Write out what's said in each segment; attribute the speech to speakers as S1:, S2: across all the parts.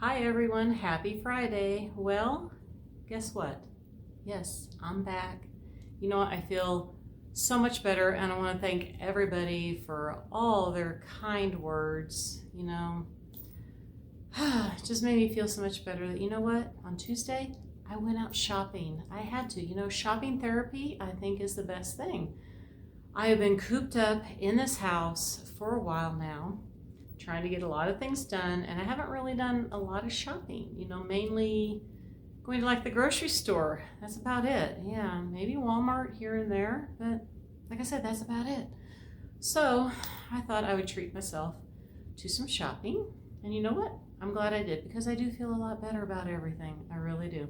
S1: Hi everyone, happy Friday. Well, guess what? Yes, I'm back. You know what? I feel so much better, and I want to thank everybody for all their kind words. It just made me feel so much better that, you know what? On Tuesday, I went out shopping. I had to. Shopping therapy, I think, is the best thing. I have been cooped up in this house for a while now, trying to get a lot of things done, and I haven't really done a lot of shopping, mainly going to like the grocery store. That's about it. Yeah, maybe Walmart here and there, but like I said, that's about it. So I thought I would treat myself to some shopping, and you know what? I'm glad I did, because I do feel a lot better about everything. I really do.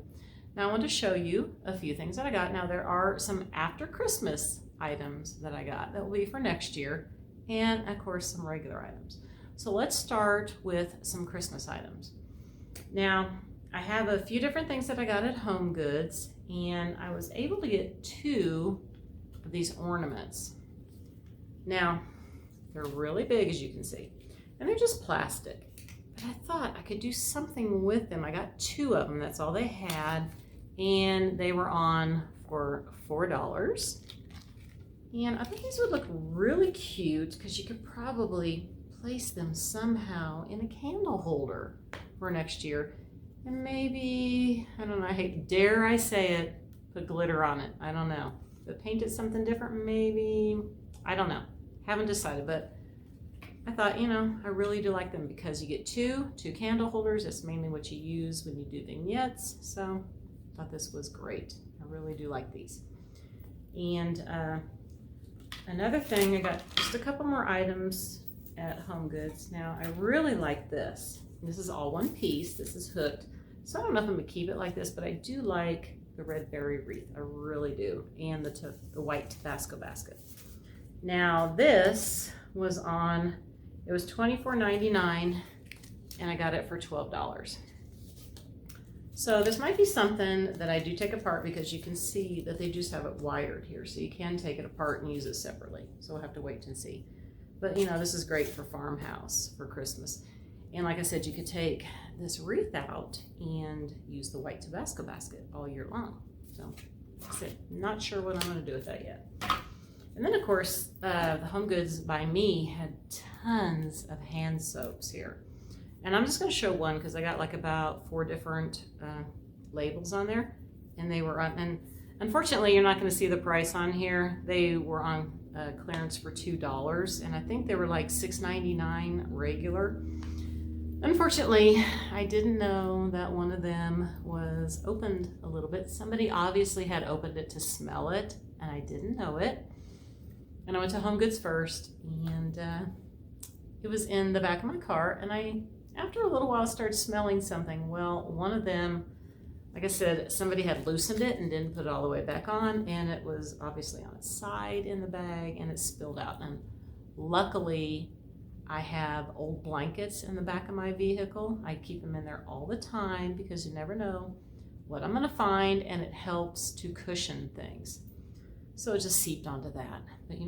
S1: Now I want to show you a few things that I got. Now there are some after Christmas items that I got that will be for next year, and of course some regular items. So let's start with some Christmas items. Now, I have a few different things that I got at Home Goods, and I was able to get 2 of these ornaments. Now, they're really big, as you can see, and they're just plastic. But I thought I could do something with them. I got 2 of them, that's all they had, and they were on for $4. And I think these would look really cute, because you could probably place them somehow in a candle holder for next year. And maybe, I don't know, dare I say it, put glitter on it. I don't know. But paint it something different, maybe. I don't know. Haven't decided, but I thought, I really do like them, because you get two candle holders. That's mainly what you use when you do vignettes. So I thought this was great. I really do like these. And another thing, I got just a couple more items at Home Goods. Now I really like this. This is all one piece. This is hooked. So I don't know if I'm gonna keep it like this, but I do like the red berry wreath. I really do. And the white Tabasco basket. Now this was on, it was $24.99, and I got it for $12. So this might be something that I do take apart, because you can see that they just have it wired here. So you can take it apart and use it separately. So we'll have to wait and see. But this is great for Farmhouse for Christmas. And like I said, you could take this wreath out and use the white Tabasco basket all year long. So like I said, not sure what I'm going to do with that yet. And then of course, the Home Goods by me had tons of hand soaps here. And I'm just going to show one, because I got like about 4 different labels on there. And they were on, and unfortunately you're not going to see the price on here. They were on clearance for $2, and I think they were like $6.99 regular. Unfortunately, I didn't know that one of them was opened a little bit. Somebody obviously had opened it to smell it, and I didn't know it. And I went to Home Goods first, and it was in the back of my car, and after a little while, started smelling something. Well, one of them, like I said, somebody had loosened it and didn't put it all the way back on, and it was obviously on its side in the bag, and it spilled out. And luckily, I have old blankets in the back of my vehicle. I keep them in there all the time, because you never know what I'm gonna find, and it helps to cushion things. So it just seeped onto that. But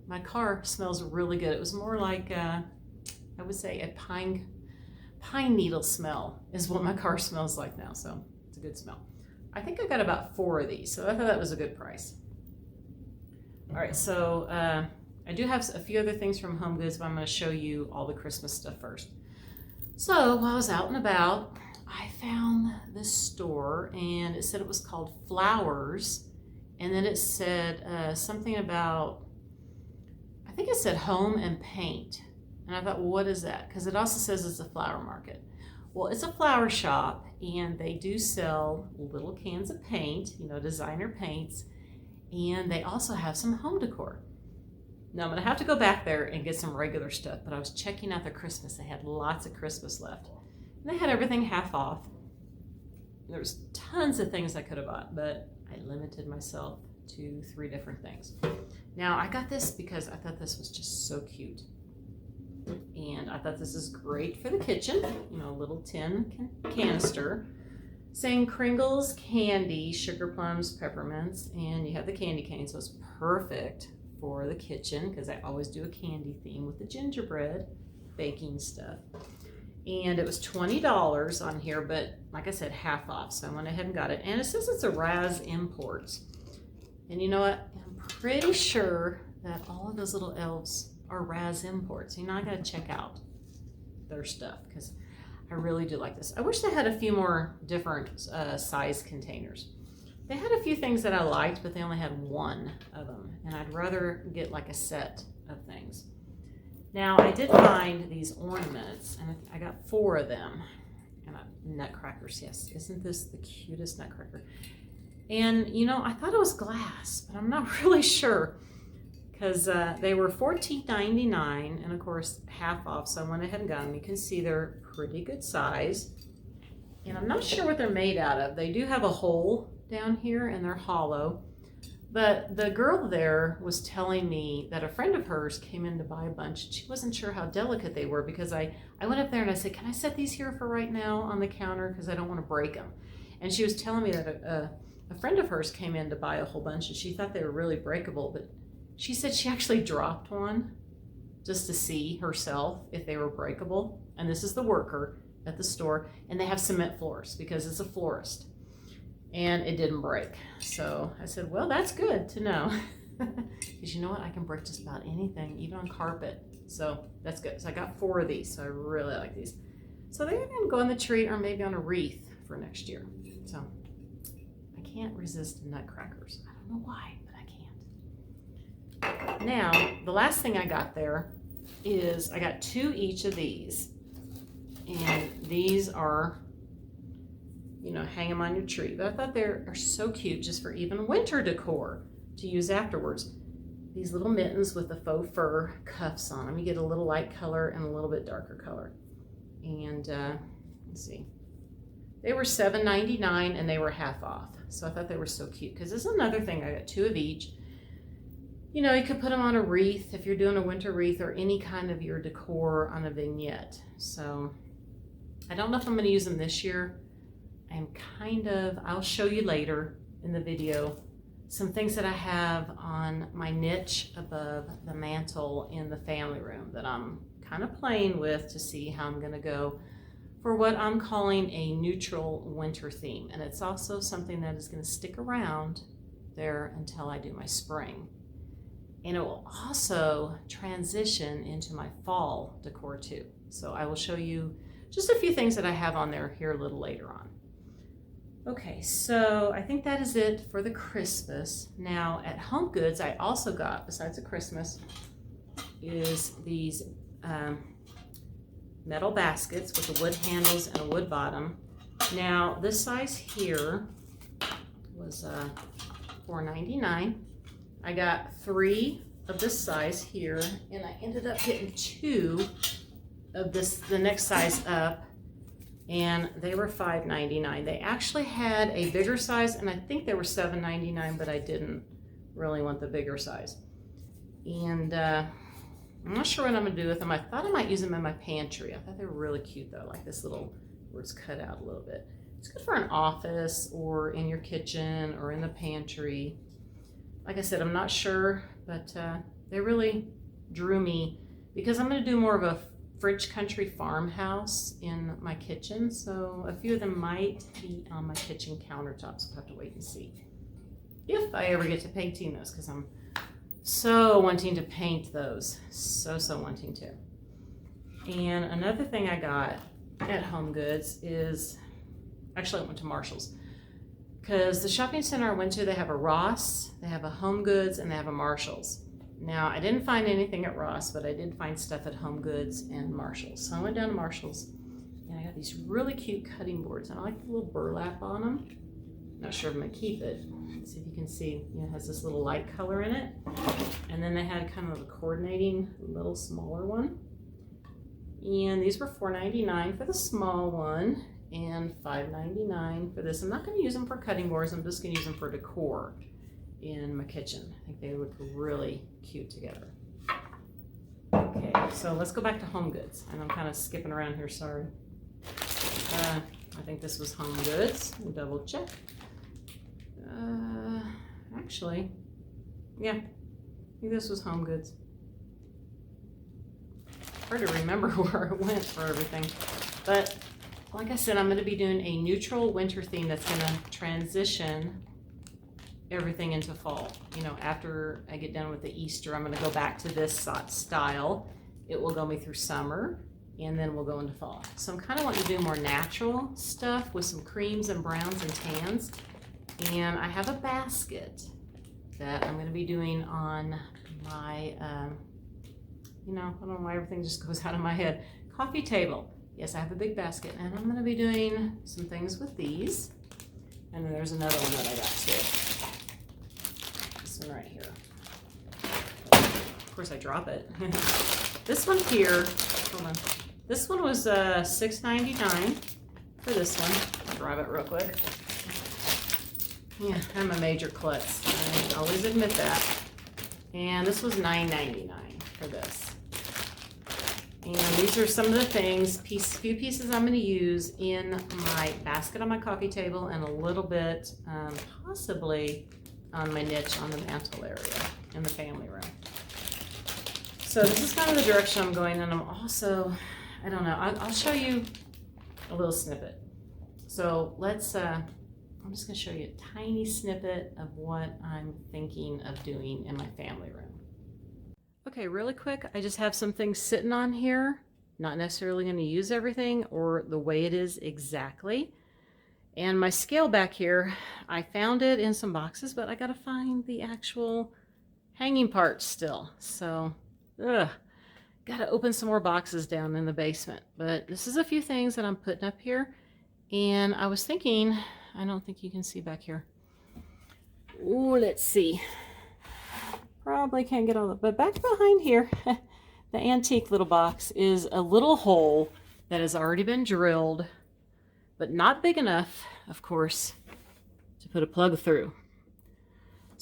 S1: my car smells really good. It was more like, I would say a pine needle smell is what my car smells like now. So it's a good smell. I think I got about 4 of these, so I thought that was a good price. All right, so I do have a few other things from Home Goods, but I'm going to show you all the Christmas stuff first. So while I was out and about, I found this store, and it said it was called Flowers, and then it said something about, I think it said home and paint. And I thought, well, what is that? Because it also says it's a flower market. Well, it's a flower shop, and they do sell little cans of paint, designer paints, and they also have some home decor. Now, I'm going to have to go back there and get some regular stuff, but I was checking out the Christmas. They had lots of Christmas left. And they had everything half off. There was tons of things I could have bought, but I limited myself to 3 different things. Now, I got this because I thought this was just so cute. And I thought this is great for the kitchen, a little tin canister saying Kringles candy, sugar plums, peppermints, and you have the candy cane, so it's perfect for the kitchen, because I always do a candy theme with the gingerbread baking stuff. And it was $20 on here, but like I said, half off. So I went ahead and got it. And it says it's a Raz Imports. And you know what? I'm pretty sure that all of those little elves are Raz Imports. You know, I gotta check out their stuff because I really do like this. I wish they had a few more different size containers. They had a few things that I liked, but they only had one of them. And I'd rather get like a set of things. Now, I did find these ornaments, and I got 4 of them. And nutcrackers, yes. Isn't this the cutest nutcracker? And, you know, I thought it was glass, but I'm not really sure. Because they were $14.99, and of course, half off. So I went ahead and got them. You can see they're pretty good size. And I'm not sure what they're made out of. They do have a hole down here, and they're hollow. But the girl there was telling me that a friend of hers came in to buy a bunch. And she wasn't sure how delicate they were because I went up there and I said, can I set these here for right now on the counter because I don't want to break them. And she was telling me that a friend of hers came in to buy a whole bunch and she thought they were really breakable. But she said she actually dropped one just to see herself if they were breakable. And this is the worker at the store. And they have cement floors because it's a florist. And it didn't break. So I said, well, that's good to know. Because you know what? I can break just about anything, even on carpet. So that's good. So I got 4 of these. So I really like these. So they're going to go on the tree or maybe on a wreath for next year. So I can't resist nutcrackers. I don't know why, but I can't. Now, the last thing I got there is I got 2 each of these. And these are, you know, hang them on your tree. But I thought they are so cute just for even winter decor to use afterwards. These little mittens with the faux fur cuffs on them. You get a little light color and a little bit darker color. And let's see. They were $7.99 and they were half off. So I thought they were so cute because this is another thing. I got 2 of each. You know, you could put them on a wreath if you're doing a winter wreath or any kind of your decor on a vignette. So I don't know if I'm going to use them this year. I'll show you later in the video some things that I have on my niche above the mantle in the family room that I'm kind of playing with to see how I'm going to go for what I'm calling a neutral winter theme. And it's also something that is going to stick around there until I do my spring. And it will also transition into my fall decor too. So I will show you just a few things that I have on there here a little later on. Okay, so I think that is it for the Christmas. Now at Home Goods, I also got, besides the Christmas, is these metal baskets with the wood handles and a wood bottom. Now this size here was $4.99. I got 3 of this size here, and I ended up getting 2 of this, the next size up. And they were $5.99. They actually had a bigger size, and I think they were $7.99, but I didn't really want the bigger size. And I'm not sure what I'm gonna do with them. I thought I might use them in my pantry. I thought they were really cute though, like this little, where it's cut out a little bit. It's good for an office or in your kitchen or in the pantry. Like I said, I'm not sure, but they really drew me because I'm gonna do more of a French country farmhouse in my kitchen, so a few of them might be on my kitchen countertops. We'll have to wait and see if I ever get to painting those because I'm so wanting to paint those, so wanting to. And another thing I got at Home Goods is, actually I went to Marshall's because the shopping center I went to, they have a Ross, they have a Home Goods, and they have a Marshall's. Now, I didn't find anything at Ross, but I did find stuff at Home Goods and Marshall's. So I went down to Marshall's, and I got these really cute cutting boards. And I like the little burlap on them. Not sure if I'm going to keep it. Let's see if you can see. You know, it has this little light color in it. And then they had kind of a coordinating little smaller one. And these were $4.99 for the small one and $5.99 for this. I'm not going to use them for cutting boards. I'm just going to use them for decor in my kitchen. I think they look really cute together. Okay, so let's go back to Home Goods. And I'm kind of skipping around here, sorry. I think this was Home Goods. We'll double check. Actually, yeah, I think this was Home Goods. Hard to remember where it went for everything. But like I said, I'm going to be doing a neutral winter theme that's going to transition everything into fall. You know, after I get done with the Easter, I'm going to go back to this style. It will go me through summer, and then we'll go into fall. So I'm kind of wanting to do more natural stuff with some creams and browns and tans. And I have a basket that I'm going to be doing on my, you know, I don't know why everything just goes out of my head. Coffee table. Yes, I have a big basket, and I'm going to be doing some things with these. And then there's another one that I got too. This one right here. Of course, I drop it. This one here, hold on. This one was $6.99 for this one. I'll grab it real quick. Yeah, I'm a major klutz. I always admit that. And this was $9.99 for this. And these are some of the things, few pieces I'm going to use in my basket on my coffee table, and a little bit possibly on my niche on the mantle area in the family room. So this is kind of the direction I'm going, and I'm also, I don't know, I'll show you a little snippet. So let's, I'm just going to show you a tiny snippet of what I'm thinking of doing in my family room. Okay, really quick, I just have some things sitting on here. Not necessarily going to use everything or the way it is exactly. And my scale back here, I found it in some boxes, but I got to find the actual hanging parts still. So, got to open some more boxes down in the basement. But this is a few things that I'm putting up here. And I was thinking, I don't think you can see back here. Ooh, let's see. Probably can't get all of it, but back behind here, the antique little box is a little hole that has already been drilled, but not big enough, of course, to put a plug through.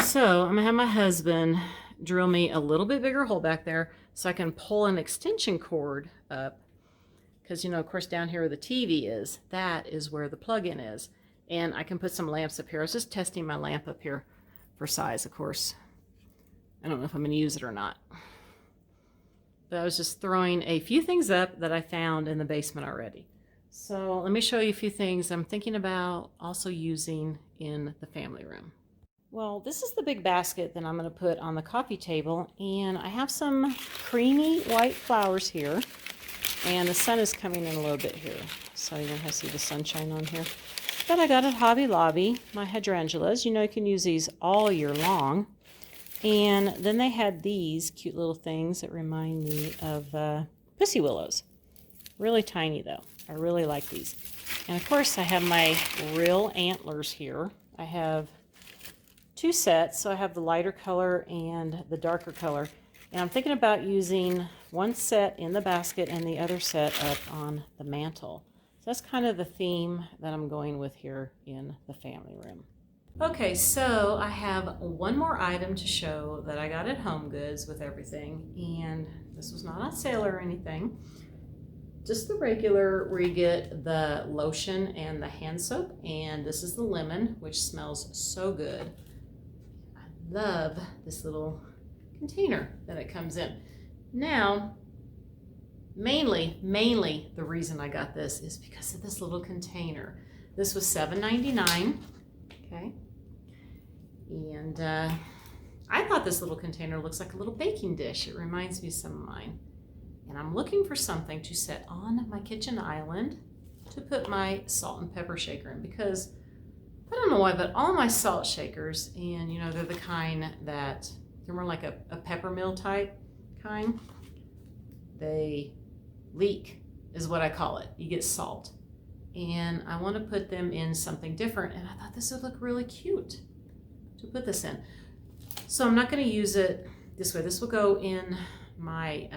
S1: So I'm gonna have my husband drill me a little bit bigger hole back there so I can pull an extension cord up, because, you know, of course, down here where the TV is, that is where the plug-in is. And I can put some lamps up here. I was just testing my lamp up here for size, of course. I don't know if I'm going to use it or not. But I was just throwing a few things up that I found in the basement already. So let me show you a few things I'm thinking about also using in the family room. Well, this is the big basket that I'm going to put on the coffee table. And I have some creamy white flowers here. And the sun is coming in a little bit here. So you don't have to see the sunshine on here. But I got at Hobby Lobby, my hydrangeas. You know, you can use these all year long. And then they had these cute little things that remind me of pussy willows. Really tiny though. I really like these. And of course I have my real antlers here. I have two sets. So I have the lighter color and the darker color. And I'm thinking about using one set in the basket and the other set up on the mantle. So that's kind of the theme that I'm going with here in the family room. Okay, so I have one more item to show that I got at Home Goods with everything, and this was not on sale or anything. Just the regular where you get the lotion and the hand soap, and this is the lemon, which smells so good. I love this little container that it comes in. Now, mainly the reason I got this is because of this little container. This was $7.99, okay? And I thought this little container looks like a little baking dish. It reminds me of some of mine. And I'm looking for something to set on my kitchen island to put my salt and pepper shaker in, because I don't know why, but all my salt shakers, and you know, they're the kind that, they're more like a pepper mill type kind. They leak is what I call it. You get salt. And I want to put them in something different, and I thought this would look really cute to put this in. So I'm not going to use it this way. This will go in my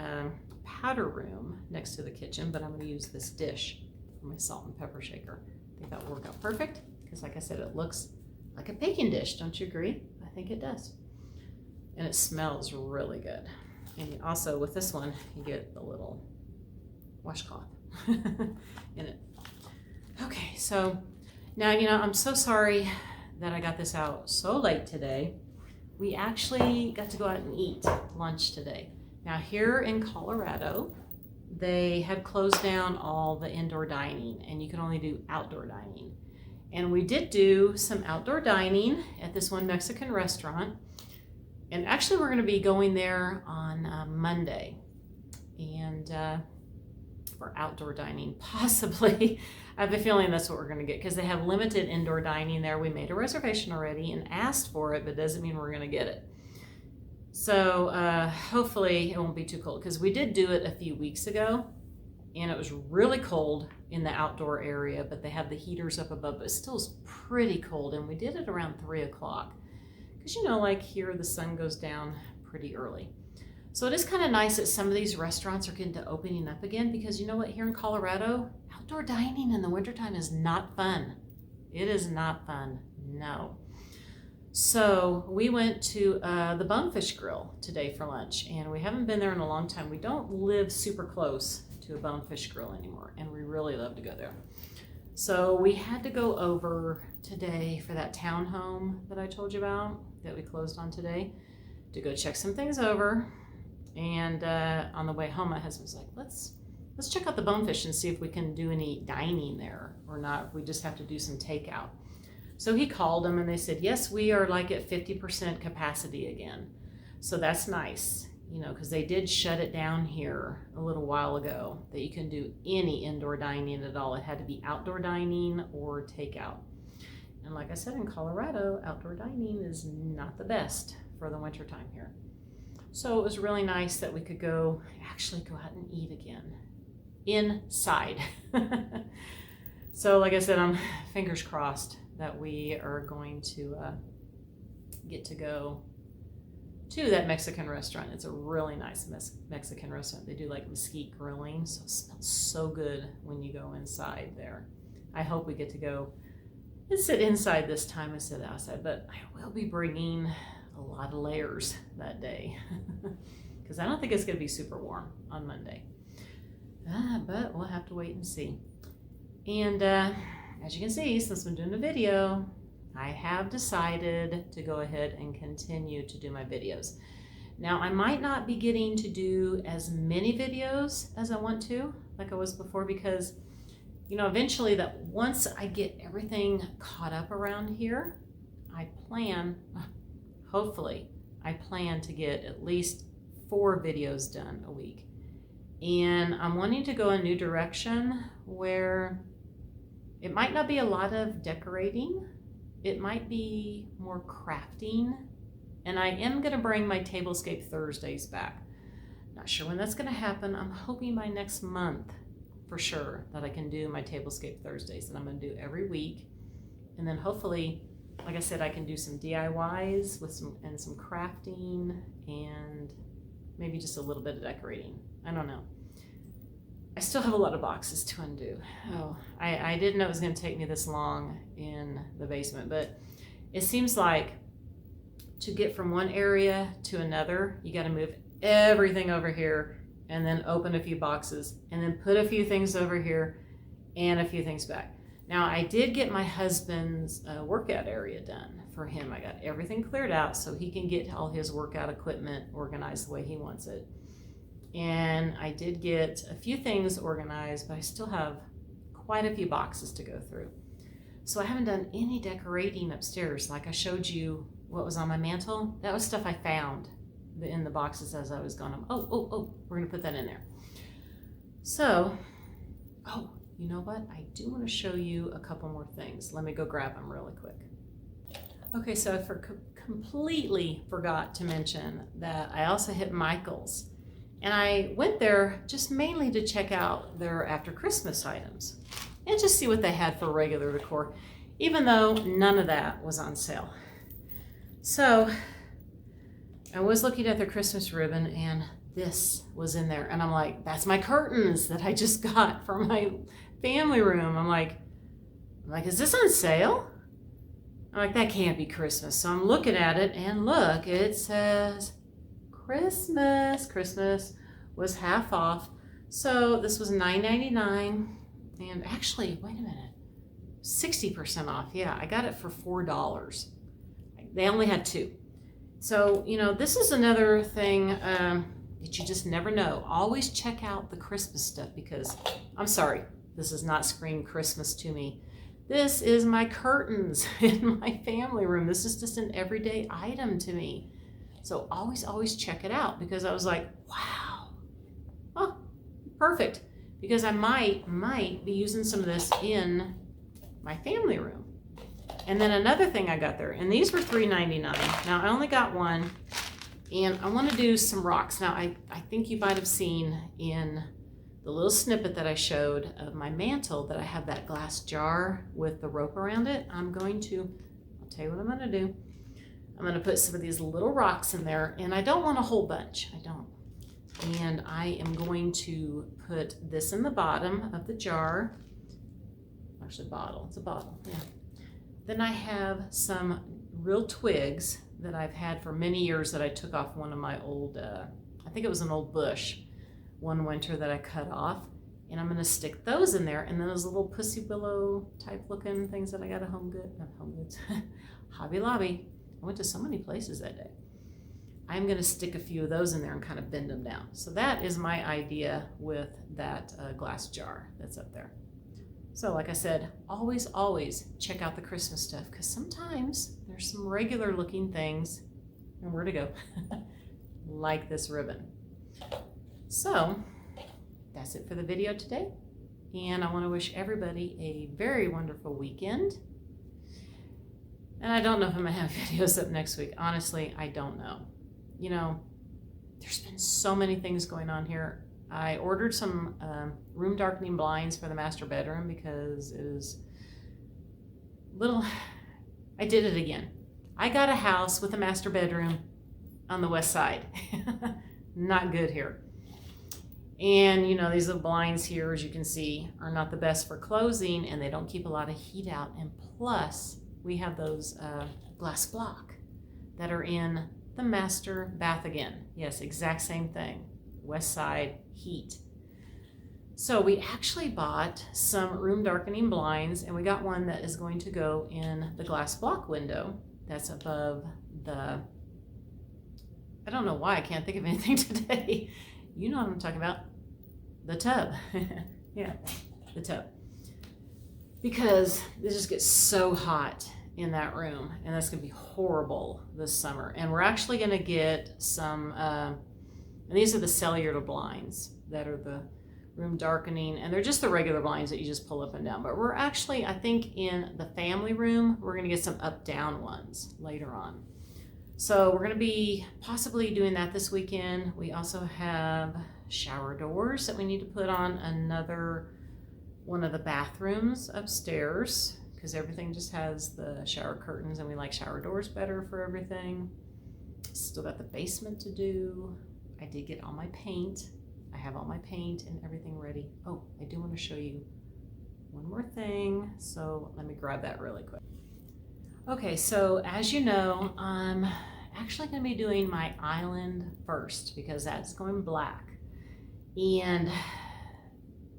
S1: powder room next to the kitchen, but I'm going to use this dish for my salt and pepper shaker. I think that will work out perfect, because like I said, it looks like a baking dish. Don't you agree? I think it does. And it smells really good. And also with this one, you get a little washcloth in it. Okay, so now, you know, I'm so sorry that I got this out so late today. We actually got to go out and eat lunch today. Now here in Colorado, they had closed down all the indoor dining and you can only do outdoor dining. And we did do some outdoor dining at this one Mexican restaurant. And actually we're going to be going there on Monday. And for outdoor dining, possibly. I have a feeling that's what we're going to get because they have limited indoor dining there. We made a reservation already and asked for it, but doesn't mean we're going to get it. So hopefully it won't be too cold because we did do it a few weeks ago and it was really cold in the outdoor area, but they have the heaters up above, but it still is pretty cold. And we did it around 3 o'clock because, you know, like here the sun goes down pretty early. So it is kind of nice that some of these restaurants are getting to opening up again because you know what, here in Colorado, outdoor dining in the wintertime is not fun. It is not fun, no. So we went to the Bonefish Grill today for lunch and we haven't been there in a long time. We don't live super close to a Bonefish Grill anymore and we really love to go there. So we had to go over today for that townhome that I told you about that we closed on today to go check some things over. And on the way home, my husband was like, let's check out the Bonefish and see if we can do any dining there or not, if we just have to do some takeout. So he called them and they said, yes, we are like at 50% capacity again. So that's nice, you know, because they did shut it down here a little while ago that you can do any indoor dining at all. It had to be outdoor dining or takeout. And like I said, in Colorado, outdoor dining is not the best for the wintertime here. So it was really nice that we could actually go out and eat again inside. So like I said, I'm fingers crossed that we are going to get to go to that Mexican restaurant. It's a really nice Mexican restaurant. They do like mesquite grilling, so it smells so good when you go inside there. I hope we get to go and sit inside this time instead of outside, but I will be bringing a lot of layers that day because I don't think it's going to be super warm on Monday. But we'll have to wait and see. And as you can see, since I'm doing a video, I have decided to go ahead and continue to do my videos. Now, I might not be getting to do as many videos as I want to, like I was before, because, you know, eventually that once I get everything caught up around here, hopefully, I plan to get at least 4 videos done a week. And I'm wanting to go a new direction where it might not be a lot of decorating. It might be more crafting. And I am going to bring my Tablescape Thursdays back. Not sure when that's going to happen. I'm hoping by next month for sure that I can do my Tablescape Thursdays that I'm going to do every week. And then hopefully, like I said, I can do some DIYs with some crafting and maybe just a little bit of decorating. I don't know. I still have a lot of boxes to undo. Oh, I didn't know it was going to take me this long in the basement, but it seems like to get from one area to another, you got to move everything over here and then open a few boxes and then put a few things over here and a few things back. Now, I did get my husband's workout area done for him. I got everything cleared out so he can get all his workout equipment organized the way he wants it. And I did get a few things organized, but I still have quite a few boxes to go through. So I haven't done any decorating upstairs. Like I showed you what was on my mantle. That was stuff I found in the boxes as I was going. Oh, we're going to put that in there. So, you know what? I do want to show you a couple more things. Let me go grab them really quick. Okay, so I completely forgot to mention that I also hit Michael's. And I went there just mainly to check out their after Christmas items and just see what they had for regular decor, even though none of that was on sale. So I was looking at their Christmas ribbon and this was in there. And I'm like, that's my curtains that I just got for my family room. I'm like, is this on sale? I'm like, that can't be Christmas. So I'm looking at it and look, it says Christmas was half off. So this was $9.99 and actually, wait a minute, 60% off. Yeah, I got it for $4. They only had 2. So, you know, this is another thing that you just never know. Always check out the Christmas stuff because, I'm sorry, this does not scream Christmas to me. This is my curtains in my family room. This is just an everyday item to me. So always check it out because I was like, wow, oh, perfect. Because I might be using some of this in my family room. And then another thing I got there, and these were $3.99. Now I only got one, and I want to do some rocks. Now I think you might have seen in the little snippet that I showed of my mantle that I have that glass jar with the rope around it. I'll tell you what I'm going to do. I'm going to put some of these little rocks in there, and I don't want a whole bunch. I don't. And I am going to put this in the bottom of the jar. Actually, bottle. It's a bottle. Yeah. Then I have some real twigs that I've had for many years that I took off one of my old, I think it was an old bush one winter that I cut off. And I'm going to stick those in there. And then those little pussy willow type looking things that I got at Hobby Lobby. I went to so many places that day. I'm going to stick a few of those in there and kind of bend them down. So that is my idea with that glass jar that's up there. So like I said, always check out the Christmas stuff because sometimes there's some regular looking things, and where to go, like this ribbon. So that's it for the video today. And I want to wish everybody a very wonderful weekend. And I don't know if I'm going to have videos up next week. Honestly, I don't know. You know, there's been so many things going on here. I ordered some room darkening blinds for the master bedroom because it is I did it again. I got a house with a master bedroom on the west side. Not good here. And you know, these little blinds here, as you can see, are not the best for closing, and they don't keep a lot of heat out. And plus, we have those glass block that are in the master bath again. Yes, exact same thing. West side heat. So we actually bought some room darkening blinds, and we got one that is going to go in the glass block window that's above the, I don't know why I can't think of anything today. You know what I'm talking about. The tub. Yeah, the tub. Because it just gets so hot in that room, and that's going to be horrible this summer. And we're actually going to get some, and these are the cellular blinds that are the room darkening, and they're just the regular blinds that you just pull up and down. But we're actually, I think in the family room, we're going to get some up-down ones later on. So we're going to be possibly doing that this weekend. We also have shower doors that we need to put on another one of the bathrooms upstairs, because everything just has the shower curtains, and we like shower doors better for everything. Still got the basement to do. I did get all my paint. I have all my paint and everything ready. Oh, I do want to show you one more thing. So let me grab that really quick. Okay, so as you know, I'm actually going to be doing my island first because that's going black. And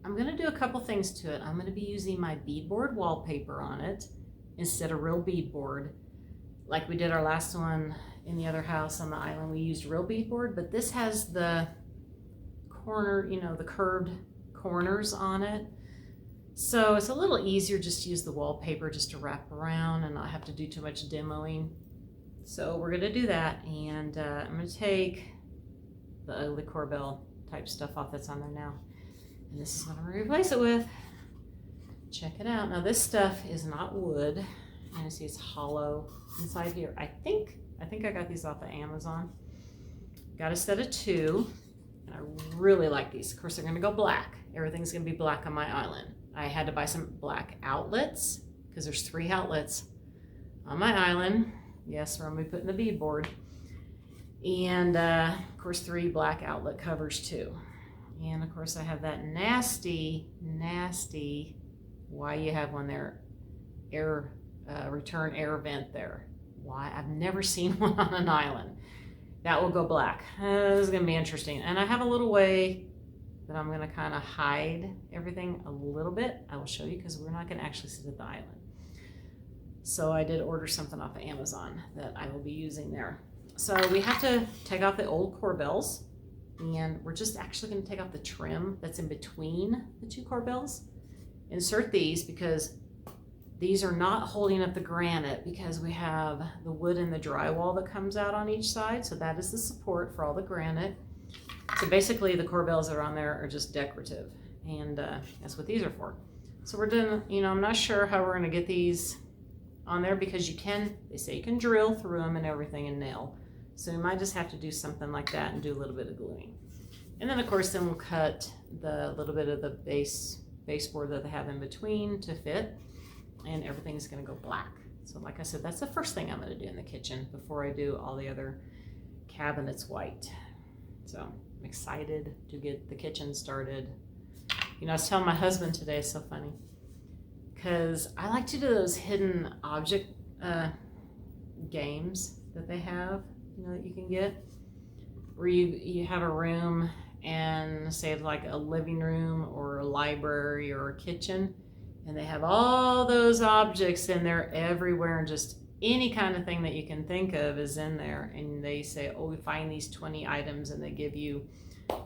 S1: I'm going to do a couple things to it. I'm going to be using my beadboard wallpaper on it instead of real beadboard. Like we did our last one in the other house on the island, we used real beadboard, but this has the corner, you know, the curved corners on it. So it's a little easier just to use the wallpaper just to wrap around and not have to do too much demoing. So we're going to do that, and I'm going to take the ugly Corbel type stuff off that's on there now. And this is what I'm going to replace it with. Check it out. Now this stuff is not wood. You're going to see it's hollow inside here. I think I got these off of Amazon. Got a set of 2, and I really like these. Of course, they're going to go black. Everything's going to be black on my island. I had to buy some black outlets because there's 3 outlets on my island. Yes, where I'm going to be putting the beadboard. And of course 3 black outlet covers too. And of course I have that nasty, why you have one there, air, return air vent there. Why? I've never seen one on an island. That will go black. This is going to be interesting. And I have a little way that I'm going to kind of hide everything a little bit. I will show you because we're not going to actually sit at the island. So I did order something off of Amazon that I will be using there. So we have to take off the old Corbels And we're just actually going to take off the trim that's in between the two corbels. Insert these because these are not holding up the granite because we have the wood and the drywall that comes out on each side. So that is the support for all the granite. So basically the corbels that are on there are just decorative, and that's what these are for. So we're doing, you know, I'm not sure how we're going to get these on there because they say you can drill through them and everything and nail. So we might just have to do something like that and do a little bit of gluing. And then of course, then we'll cut the little bit of the baseboard that they have in between to fit, and everything's going to go black. So like I said, that's the first thing I'm going to do in the kitchen before I do all the other cabinets white. So I'm excited to get the kitchen started. You know, I was telling my husband today, it's so funny, because I like to do those hidden object games that they have, you know, that you can get, where you have a room and say like a living room or a library or a kitchen, and they have all those objects in there everywhere, and just any kind of thing that you can think of is in there. And they say, oh, we find these 20 items, and they give you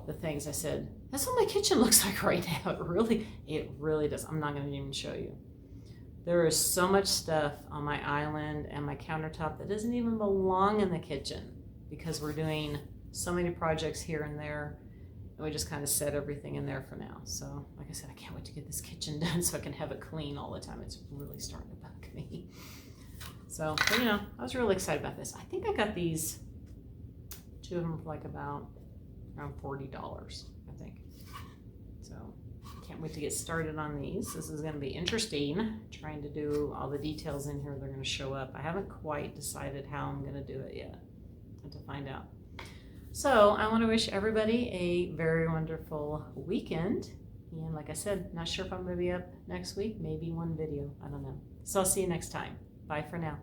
S1: the things. I said, that's what my kitchen looks like right now. It really does. I'm not going to even show you. There is so much stuff on my island and my countertop that doesn't even belong in the kitchen because we're doing so many projects here and there, and we just kind of set everything in there for now. So like I said, I can't wait to get this kitchen done so I can have it clean all the time. It's really starting to bug me. So, but, you know, I was really excited about this. I think I got these, two of them for like about around $40, I think. So can't wait to get started on these. This is going to be interesting, trying to do all the details in here. They're going to show up. I haven't quite decided how I'm going to do it yet. I have to find out. So I want to wish everybody a very wonderful weekend. And like I said, not sure if I'm going to be up next week, maybe one video. I don't know. So I'll see you next time. Bye for now.